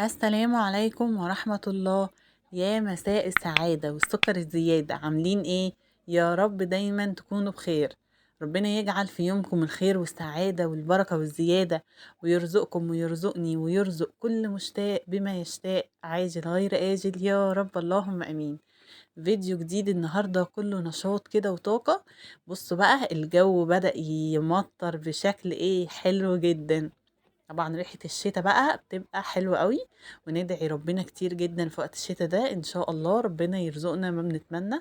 السلام عليكم ورحمة الله. يا مساء السعادة والسكر الزيادة، عاملين ايه؟ يا رب دايما تكونوا بخير. ربنا يجعل في يومكم الخير والسعادة والبركة والزيادة، ويرزقكم ويرزقني ويرزق كل مشتاق بما يشتاق، عاجل غير آجل يا رب، اللهم امين. فيديو جديد النهاردة كله نشاط كده وطاقة. بصوا بقى، الجو بدأ يمطر بشكل ايه حلو جدا. طبعا ريحة الشتاء بقى بتبقى حلوة قوي، وندعي ربنا كتير جدا في وقت الشتاء ده ان شاء الله ربنا يرزقنا ما بنتمنى،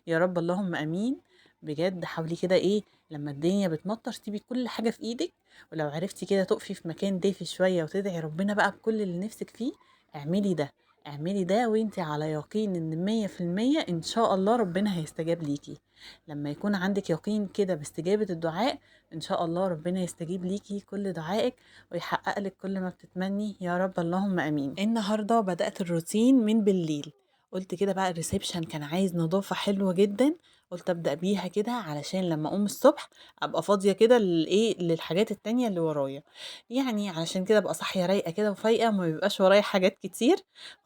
يا رب اللهم امين. بجد حاولي كده ايه، لما الدنيا بتمطر تسيبي كل حاجة في ايدك، ولو عرفتي كده تقفي في مكان دافي شوية وتدعي ربنا بقى بكل اللي نفسك فيه. اعملي ده، اعملي ده وانتي على يقين ان 100% ان شاء الله ربنا هيستجاب ليكي. لما يكون عندك يقين كده باستجابة الدعاء، ان شاء الله ربنا يستجيب ليكي كل دعائك، ويحقق لك كل ما بتتمني يا رب اللهم امين. النهارده بدأت الروتين من بالليل، قلت كده بقى الريسبشن كان عايز نظافة حلوة جدا، قلت أبدأ بيها كده علشان لما أقوم الصبح أبقى فاضية كده للإيه للحاجات التانية اللي ورايا. يعني علشان كده أبقى صاحية رايقة كده وفايقة، ما بيبقاش ورايا حاجات كتير.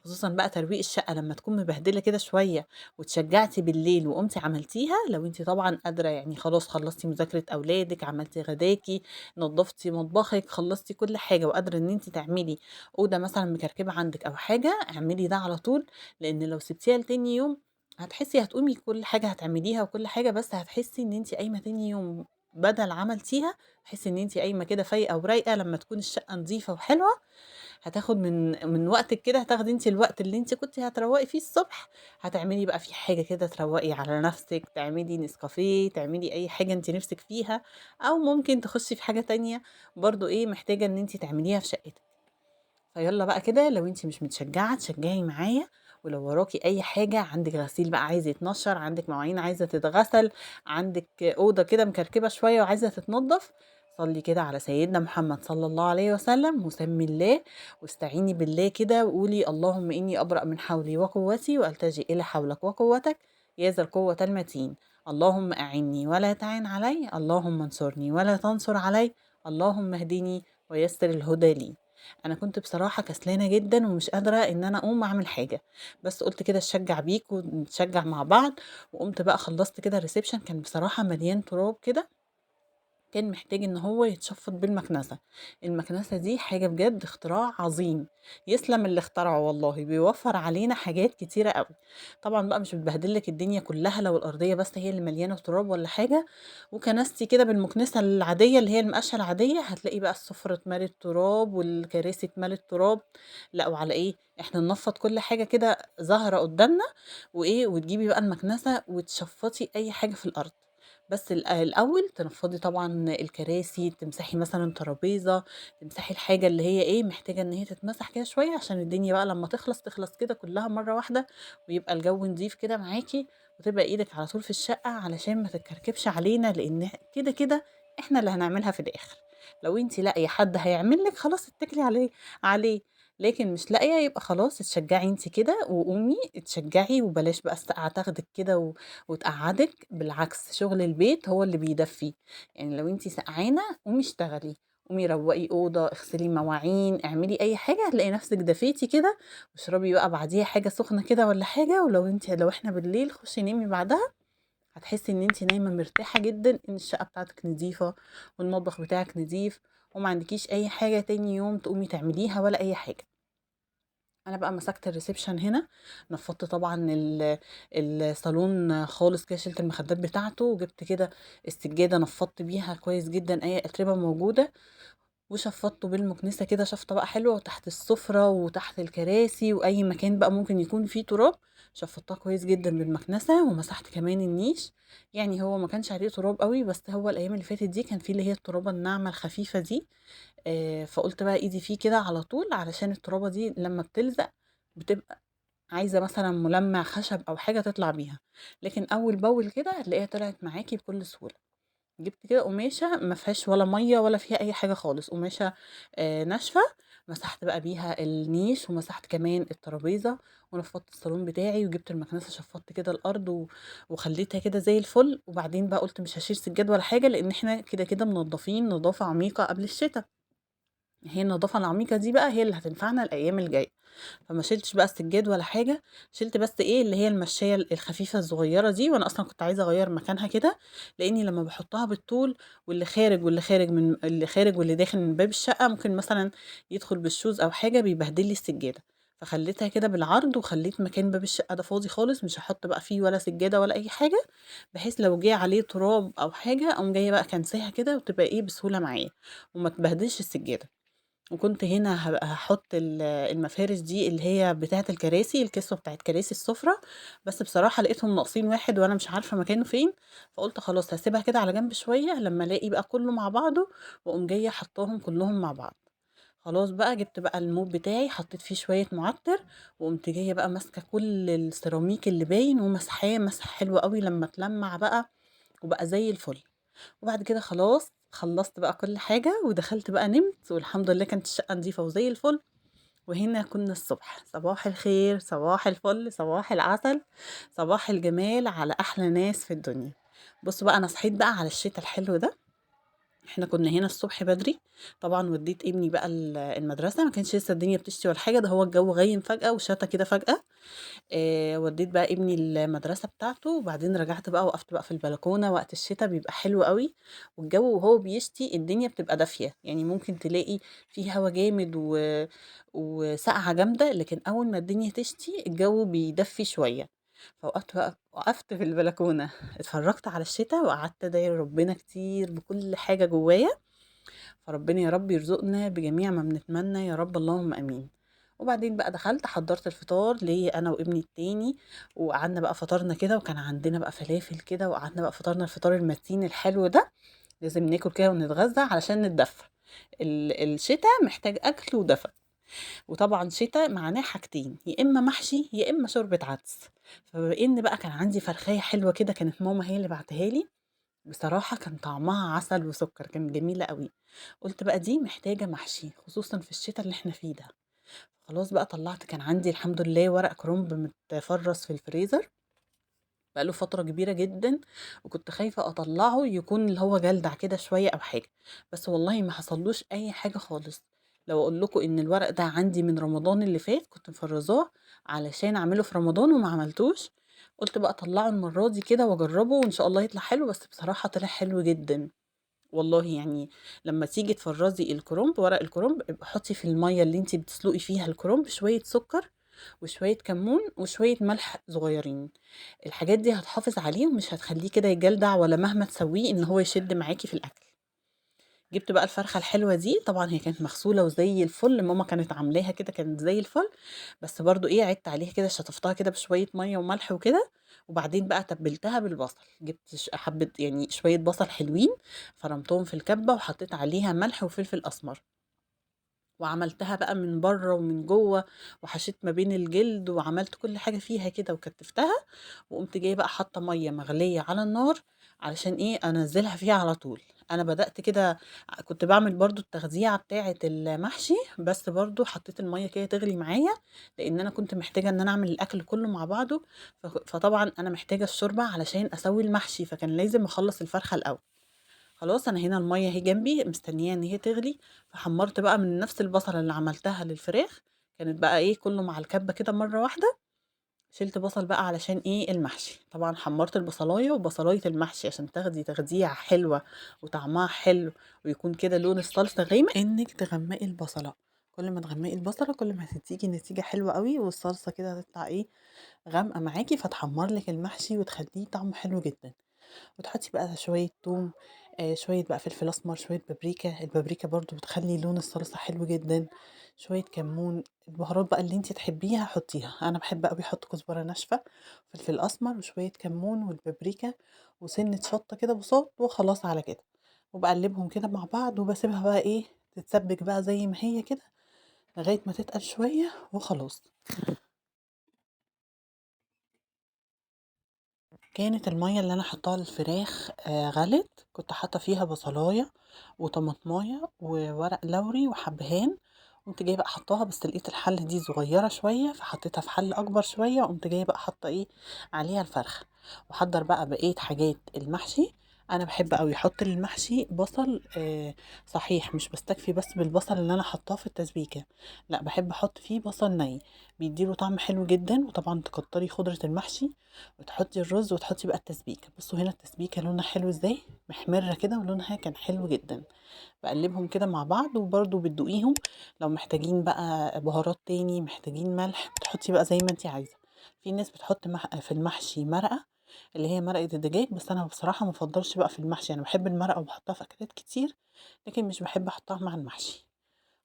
خصوصا بقى ترويق الشقة لما تكون مبهدلة كده شوية، وتشجعتي بالليل وقمتي عملتيها، لو انتي طبعا قادرة، يعني خلاص خلصتي مذاكرة أولادك، عملتي غداكي، نضفتي مطبخك، خلصتي كل حاجة وقادرة ان انت تعملي اوضه مثلا مكركبه عندك او حاجه، اعملي ده على طول. لان لو سبتيها لتاني يوم هتحسي هتقومي كل حاجه هتعمليها وكل حاجه، بس هتحسي ان انت قايمه تاني يوم بدل عملتيها، تحسي ان انت قايمه كده فايقه ورايقه. لما تكون الشقه نظيفه وحلوه هتاخد من وقتك كده، هتاخدي انت الوقت اللي انت كنت هتروقي فيه الصبح، هتعملي بقى في حاجة كده تروقي على نفسك، تعملي نسكافيه، تعملي اي حاجة انت نفسك فيها، او ممكن تخشي في حاجة تانية برضو ايه محتاجة ان انت تعمليها في شقتك. فيلا بقى كده، لو انت مش متشجعة تشجعي معايا. ولو وراكي اي حاجة، عندك غسيل بقى عايز يتنشر، عندك مواعين عايزة تتغسل، عندك اوضة كده مكركبة شوية وعايزة تتنضف، صلي كده على سيدنا محمد صلى الله عليه وسلم وسمي الله، واستعيني بالله كده وقولي اللهم اني ابرأ من حولي وقوتي والتجئ الى حولك وقوتك يا ذا القوة المتين. اللهم اعني ولا تعن علي، اللهم انصرني ولا تنصر علي، اللهم اهدني ويسر الهدى لي. انا كنت بصراحه كسلانه جدا ومش قادره ان انا اقوم اعمل حاجه، بس قلت كده اشجع بيك ونتشجع مع بعض. وقمت بقى خلصت كده الريسبشن، كان بصراحه مليان تراب كده، كان محتاج ان هو يتشفط بالمكنسة. المكنسة دي حاجة بجد اختراع عظيم، يسلم اللي اخترعه والله، بيوفر علينا حاجات كتيرة قوي. طبعا بقى مش بتبهدلك الدنيا كلها لو الارضية بس هي اللي مليانة تراب ولا حاجة، وكنستي كده بالمكنسة العادية اللي هي المقشة العادية، هتلاقي بقى السفرة اتملت تراب والكراسي اتملت تراب. لا وعلى ايه، احنا ننفض كل حاجة كده ظاهرة قدامنا، وايه وتجيبي بقى المكنسة وتشفطي اي حاجة في الارض. بس الأول تنفضي طبعًا الكراسي، تمسحي مثلًا ترابيزة، تمسحي الحاجة اللي هي إيه محتاجة إن هي تتمسح كده شوية، عشان الدنيا بقى لمّا تخلص كده كلها مرة واحدة، ويبقى الجو نضيف كده معاكِ، وتبقى إيدِك على طول في الشقة علشان ما تتكركبش علينا، لإن كده إحنا اللي هنعملها في الآخر. لو أنتِ لاقية حد هيعمل لِك خلاص اتكلي عليه، لكن مش لاقية يبقى خلاص اتشجعي أنتِ كده وقومي اتشجعي، وبلاش بقى السقعة تاخدِك كده وتقعّدِك. بالعكس شغل البيت هو اللي بيدفّي، يعني لو أنتِ سقعانة قومي اشتغلي، قومي روّقي أوضة، اغسلي مواعين، اعملي أي حاجة هتلاقي نفسِك دفيتِ كده، واشربي بقى بعديها حاجة سخنة كده والّا حاجة. لو إحنا بالليل خشي نامي بعدها، هتحسي إن أنتِ نايمة مرتاحة جدًا، إن الشقة بتاعتِك نضيفة والمطبخ بتاعِك نضيف، وما عندكيش أي حاجة تاني يوم تقومي تعمليها ولا أي حاجة. انا بقى مسكت الريسبشن هنا، نفضت طبعا الصالون خالص كده، شلت المخدات بتاعته وجبت كده السجاده نفضت بيها كويس جدا اي اتربه موجوده، وشفطته بالمكنسه كده شفطه بقى حلوه، وتحت السفره وتحت الكراسي واي مكان بقى ممكن يكون فيه تراب، شفطتها كويس جدا بالمكنسه. ومسحت كمان النيش، يعني هو ما كانش عليه تراب قوي، بس هو الايام اللي فاتت دي كان فيه اللي هي الترابه الناعمه الخفيفه دي. فقلت بقى ايدي فيه كده على طول، علشان الترابه دي لما بتلزق بتبقى عايزه مثلا ملمع خشب او حاجه تطلع بيها، لكن اول باول كده هتلاقيها طلعت معاكي بكل سهوله. جبت كده قماشة ما فيهاش ولا مَيّة ولا فيها أي حاجة خالص، قماشة ناشفة، مسحت بقى بيها النيش ومسحت كمان الترابيزة، ونفضت الصالون بتاعي، وجبت المكنسة شفطت كده الأرض وخليتها كده زي الفل. وبعدين بقى قُلت مش هاشيل سجاد ولا حاجة، لإن إحنا كده منضفين نضافة عميقة قبل الشتا، هي النضافة العميقة دي بقى هي اللي هتنفعنا الأيام الجاية. فما شِلتش بقى السجاد ولا حاجة، شِلت بس إيه اللي هي المشّاية الخفيفة الصغيّرة دي، وأنا أصلًا كنت عايزة أغيّر مكانها كده، لإني لمّا باحطها بالطول واللي خارج واللي داخل من باب الشقة ممكن مثلًا يدخل بالشوز أو حاجة بيبهدل لي السجادة، فخلّيتها كده بالعرض وخلّيت مكان باب الشقة ده فاضي خالص، مش هاحط بقى فيه ولا سجادة ولا أي حاجة، بحيث لو جه عليه تراب أو حاجة أقوم جاية بقى كانساها كده وتبقى إيه بسهولة معايا، وما تبهدلش السجادة. وكنت هنا هاحط المفارش دي اللي هي بتاعة الكراسي، الكِسوة بتاعة كراسي السفرة، بس بصراحة لقيتهم ناقصين واحد وأنا مش عارفة مكانه فين، فقُلت خلاص هاسيبها كده على جنب شوية لمّا ألاقي بقى كلّه مع بعضه، وأقوم جاية حاطاهم كلّهم مع بعض. خلاص بقى جِبت بقى الموب بتاعي حطيت فيه شوية مُعطِّر، وقُمت جاية بقى ماسكة كل السيراميك اللي باين وماسحاه مسح حلو أوي لمّا اتلمّع بقى وبقى زي الفل. وبعد كده خلاص خلّصت بقى كل حاجة ودخلت بقى نمت والحمد لله كانت الشقة نضيفة وزي الفل، وهنا كنا الصبح. صباح الخير، صباح الفل، صباح العسل، صباح الجمال على أحلى ناس في الدنيا. بُصّوا بقى أنا صحيت بقى على الشتا الحلو ده، إحنا كنا هنا الصبح بدري، طبعًا ودّيت ابني بقى المدرسة، ما كانش لسه الدنيا بتشتي ولا حاجة، ده هو الجو غيّم فجأة وشتا كده فجأة. ودّيت بقى ابني المدرسة بتاعته، وبعدين رجعت بقى وقفت بقى في البلكونة وقت الشتا بيبقى حلو أوي، والجو وهو بيشتي الدنيا بتبقى دافية، يعني ممكن تلاقي في هوا جامد وسقعة جامدة، لكن أول ما الدنيا تشتي الجو بيدفي شوية، وقفت في البلكونة، اتفرّجت على الشتا وقعدت أدعي لربنا كتير بكل حاجة جوايا. فربنا يا رب يرزقنا بجميع ما بنتمنى يا رب اللهم آمين. وبعدين بقى دخلت حضّرت الفطار ليّا أنا وابني التاني، وقعدنا بقى فطرنا كده وكان عندنا بقى فلافل كده، وقعدنا بقى فطرنا الفطار المتين الحلو ده، لازم ناكل كده ونتغذى علشان نتدفى. الشتا محتاج أكل ودفى، وطبعًا شتا معناه حاجتين، يا إما محشي يا إما شوربة عدس. فبما إن بقى كان عندي فرخاية حلوة كده كانت ماما هي اللي باعتاها لي، بصراحة كان طعمها عسل وسكر، كانت جميلة أوي. قُلت بقى دي محتاجة محشي، خصوصًا في الشتا اللي إحنا فيه ده. خلاص بقى طلّعت كان عندي الحمد لله ورق كرنب متفرّز في الفريزر بقى له فترة كبيرة جدًا، وكنت خايفة أطلّعه يكون اللي هو جلدع كده شوية أو حاجة، بس والله ما حصلّوش أي حاجة خالص. لو أقول لكم إن الورق ده عندي من رمضان اللي فات، كنت مفرّزاه علشان أعمله في رمضان وما عملتوش، قُلت بقى أطلّعه المرّة دي كده وأجرّبه وإن شاء الله يطلع حلو، بس بصراحة طلع حلو جدًا. والله يعني لمّا تيجي تفرّزي الكرنب ورق الكرنب، ابقي حُطّي في المَيّة اللي أنتِ بتسلقي فيها الكرنب شوية سُكّر وشوية كمون وشوية ملح صغيّرين، الحاجات دي هتحافظ عليه ومش هتخلّيه كده يجلدع ولا مهما تسوّيه إن هو يشِد معاكِ في الأكل. جِبت بقى الفرخة الحلوة دي، طبعًا هي كانت مغسولة وزي الفل، ماما كانت عاملاها كده كانت زي الفل، بس برضه إيه، عِدت عليها كده شطفتها كده بشوية مَيّة وملح وكده، وبعدين بقى تبِّلتها بالبصل، جِبت حبّة يعني شوية بصل حلوين، فرمتهم في الكبة وحطيت عليها ملح وفلفل أسمر. وعملتها بقى من برّه ومن جوّه، وحشيت ما بين الجلد، وعملت كل حاجة فيها كده وكتّفتها، وقُمت جاية بقى حاطة مَيّة مغلية على النار علشان إيه، أنزّلها فيها على طول. أنا بدأت كده كنت باعمل برضه التغذية بتاعة المحشي، بس برضه حطيت المَيّة كده تغلي معايا، لإن أنا كنت محتاجة إن أنا أعمل الأكل كلّه مع بعضه، فطبعًا أنا محتاجة الشوربة علشان أسوي المحشي، فكان لازم أخلّص الفرخة الأول. خلاص أنا هنا المَيّة أهي جنبي مستنية إن هي تغلي، فحمّرت بقى من نفس البصلة اللي عملتها للفراخ، كانت بقى إيه كلّه مع الكبة كده مرّة واحدة، شِلت بصل بقى علشان إيه المحشي، طبعًا حمّرت البصلاية وبصلاية المحشي عشان تاخدي تغذية حلوة وطعمها حلو ويكون كده لون الصلصة غامق، إنِّك تغمّقي البصلة، كل ما تغمّقي البصلة كل ما هتدّيكِ نتيجة حلوة أوي والصلصة كده هتطلع إيه غامقة معاكِ فتحمّر لِك المحشي وتخلّيه طعمه حلو جدًا. وتحطي بقى شوية توم، شوية بقى فلفل أسمر، شوية بابريكا، البابريكا برضه بتخلّي لون الصلصة حلو جدًا، شوية كمون، البهارات بقى اللي أنتِ تحبيها حطيها، أنا باحب أوي أحط كزبرة ناشفة، فلفل أسمر وشوية كمون والبابريكا وسِنّة شطة كده بُساط وخلاص على كده، وباقلّبهم كده مع بعض وباسيبها بقى إيه تتسبِّك بقى زي ما هي كده لغاية ما تتقل شوية وخلاص. كانت المَيّة اللي أنا حاطاها للفراخ غلت، كنت حاطة فيها بصلاية وطماطماية وورق لوري وحبهان، قُمت جاية بقى حاطاها بس لقيت الحلة دي صغيرة شوية، فحطيتها في حلة أكبر شوية، وقُمت جاية بقى حاطة إيه، عليها الفرخة، واحضّر بقى بقية حاجات المحشي، انا بحب قوي احط للمحشي بصل صحيح، مش بستكفي بس بالبصل اللي انا حطاه في التسبيكه، لا بحب احط فيه بصل ني، بيديله طعم حلو جدا. وطبعا تكتري خضره المحشي وتحطي الرز وتحطي بقى التسبيكه. بصوا هنا التسبيكه لونها حلو ازاي، محمره كده ولونها كان حلو جدا. بقلبهم كده مع بعض، وبرضو بتدوقيهم لو محتاجين بقى بهارات تاني، محتاجين ملح، بتحطي بقى زي ما انت عايزه. في ناس بتحط في المحشي مرقه، اللي هي مرقة الدجاج، بس انا بصراحة مفضلش بقى في المحشي. انا بحب المرقة وبحطها في اكلات كتير، لكن مش بحب احطها مع المحشي.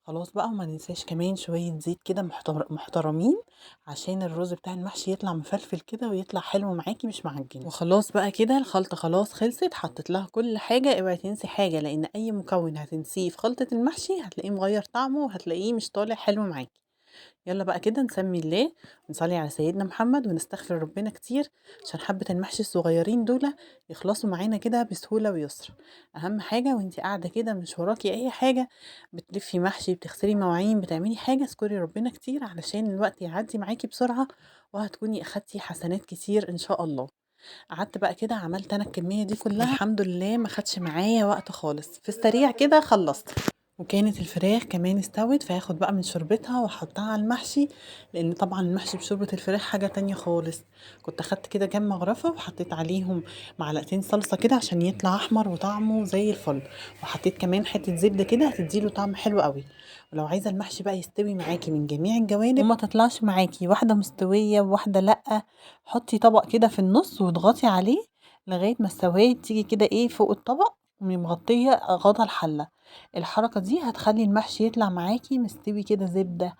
خلاص بقى، وما ننساش كمان شوية زيت كده محترمين، عشان الرز بتاع المحشي يطلع مفلفل كده ويطلع حلو معاكي مش معجن. وخلاص بقى كده الخلطة خلاص خلصت، حطيت لها كل حاجة. اوعي تنسي حاجة، لان اي مكون هتنسيه في خلطة المحشي هتلاقيه مغير طعمه وهتلاقيه مش طالع حلو معاكي. يلا بقى كده نسمي الله ونصلي على سيدنا محمد ونستغفر ربنا كتير، عشان حبة المحشي الصغيرين دول يخلصوا معانا كده بسهولة ويسر. أهم حاجة وانتي قاعدة كده مش وراكي أي حاجة، بتلفي محشي، بتغسلي مواعين، بتعملي حاجة، اذكري ربنا كتير علشان الوقت يعدي معاكي بسرعة، وهتكوني أخدتي حسنات كتير إن شاء الله. قعدت بقى كده عملت أنا الكمية دي كلها، الحمد لله ما خدش معايا وقت خالص، في السريع كده خلصت. وكانت الفراخ كمان استوت، فهاخد بقى من شوربتها واحطها على المحشي، لان طبعا المحشي بشوربة الفراخ حاجة تانية خالص. كنت اخدت كده كام مغرفة وحطيت عليهم معلقتين صلصة كده عشان يطلع احمر وطعمه زي الفل، وحطيت كمان حتة زبدة كده هتديله طعم حلو قوي. ولو عايزة المحشي بقى يستوي معاكي من جميع الجوانب وما تطلعش معاكي واحدة مستوية وواحدة لأ، حطي طبق كده في النص واضغطي عليه لغاية ما السوائل تيجي كده ايه فوق الطبق، ومغطية غطا الحلة. الحركة دي هتخلي المحشي يطلع معاكي مستوي كده زبدة،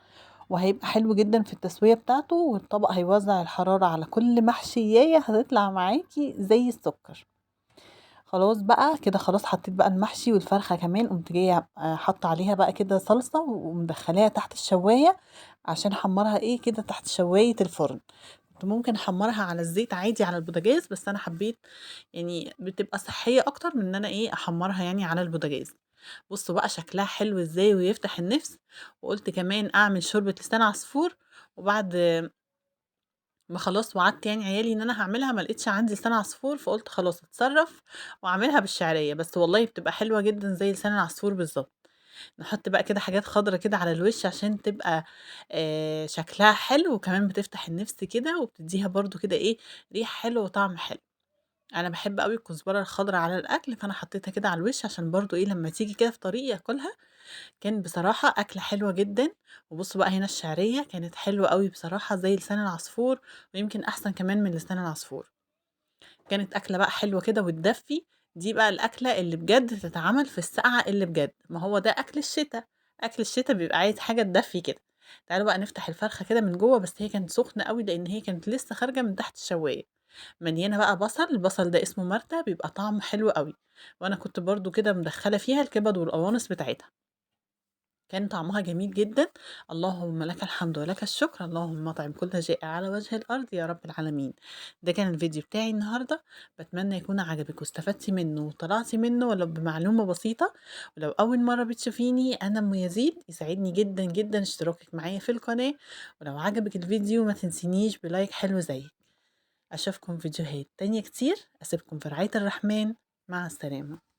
وهيبقى حلو جدا في التسوية بتاعته، والطبق هيوزع الحرارة على كل محشية، هتطلع معاكي زي السكر. خلاص بقى كده، خلاص حطيت بقى المحشي والفرخة كمان، قمت جاية حاطة عليها بقى كده صلصة ومدخلاها تحت الشواية عشان احمرها ايه كده تحت شواية الفرن. كنت ممكن احمرها على الزيت عادي على البوتاجاز، بس انا حبيت يعني بتبقى صحية اكتر من ان انا ايه احمرها يعني على البوتاجاز. بصوا بقى شكلها حلو ازاي ويفتح النفس. وقلت كمان اعمل شوربة لسان عصفور، وبعد ما خلاص وعدت يعني عيالي ان انا هعملها ما لقيتش عندي لسان عصفور، فقلت خلاص اتصرف واعملها بالشعرية، بس والله بتبقى حلوة جدا زي لسان العصفور بالظبط. نحط بقى كده حاجات خضرة كده على الوش عشان تبقى شكلها حلو، وكمان بتفتح النفس كده وبتديها برضو كده ايه ريحة حلوة وطعم حلو. انا بحب قوي الكزبرة الخضراء على الاكل، فانا حطيتها كده على الوش عشان برضو ايه لما تيجي كده في طريقي اكلها. كان بصراحة أكلة حلوة جدًا. وبُصّوا بقى هنا الشعرية كانت حلوة أوي بصراحة زي لسان العصفور، ويمكن أحسن كمان من لسان العصفور. كانت أكلة بقى حلوة كده وتدفّي. دي بقى الأكلة اللي بجد تتعمل في السقعة اللي بجد، ما هو ده أكل الشتا. أكل الشتا بيبقى عايز حاجة تدفّي كده. تعالوا بقى نفتح الفرخة كده من جوّه، بس هي كانت سخنة أوي لإن هي كانت لسه خارجة من تحت الشواية. مليانة بقى بصل، البصل ده اسمه مرتة بيبقى طعمه حلو أوي. وأنا كنت برضه كده مدخّلة فيها الكبد والقوانص بتاعتها. كان طعمها جميل جدًا. اللهم لك الحمد ولك الشكر، اللهم أطعم كل جائع على وجه الأرض يا رب العالمين. ده كان الفيديو بتاعي النهارده، باتمنى يكون عجبِك واستفدتِ منه وطلعتِ منه ولو بمعلومة بسيطة. ولو أول مرة بتشوفيني أنا أم يزيد، يسعدني جدًا، جدًا اشتراكِك معايا في القناة. ولو عجبِك الفيديو ما تنسينيش بلايك حلو زيِّك. أشوفكم فيديوهات تانية كتير، أسيبكم في رعاية الرحمن، مع السلامة.